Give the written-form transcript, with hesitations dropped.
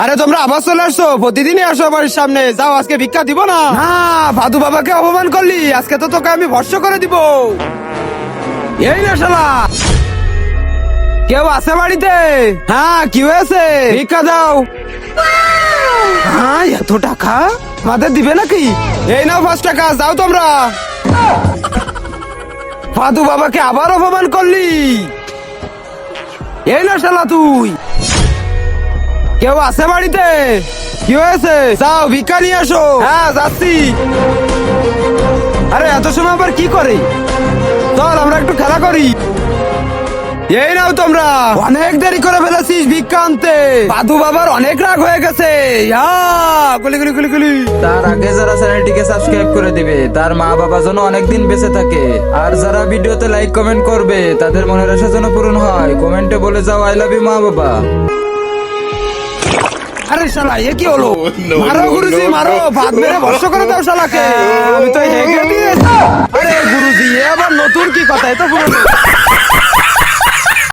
আরে তোমরা আবার চলে আসছো, প্রতিদিনই আসো বাড়ির সামনে। যাও, আজকে ভিক্ষা দিব না। না, ভাদু বাবাকে অপমান করলি, আজকে তো তোকে আমি ভর্ষ করে দিব। এই না শালা, কেউ আছে বাড়িতে? হ্যাঁ, কি হয়েছে? ভিক্ষা দাও। হ্যাঁ, এত টাকা আমাদের দিবে নাকি? এই নাও 5 টাকা, যাও তোমরা। ভাদু বাবাকে আবার অপমান করলি। এই না শালা তুই। কেউ আছে বাড়িতে? কি হয়েছে? যাও ভিক্ষা নিয়ে আসো। হ্যাঁ, যাচ্ছি। আরে এত সময় আবার কি করে? চল আমরা একটু খেলা করি। এই নাও তোমরা, অনেক দেরি করে ফেলেছিস ভিক্ষা আনতে। বাদু বাবার অনেক রাগ হয়ে গেছে। গুলি গুলি গুলি গুলি। তার আগে যারা চ্যানেলটিকে সাবস্ক্রাইব করে দিবে তার মা বাবা যেন অনেকদিন বেঁচে থাকে, আর যারা ভিডিওতে লাইক কমেন্ট করবে তাদের মনের আশা যেন পূরণ হয়। কমেন্টে বলে যাও আই লাভ ইউ মা বাবা। আরে শালা, এ কি হলো? মারো গুরুজি, মারো, ভাত মেরে ভস্ম করে দাও শালাকে। আমি তো হেগে দিয়েছি। আরে গুরুজি, এ আবার নতুন কি কথা? এ তো পুরনো।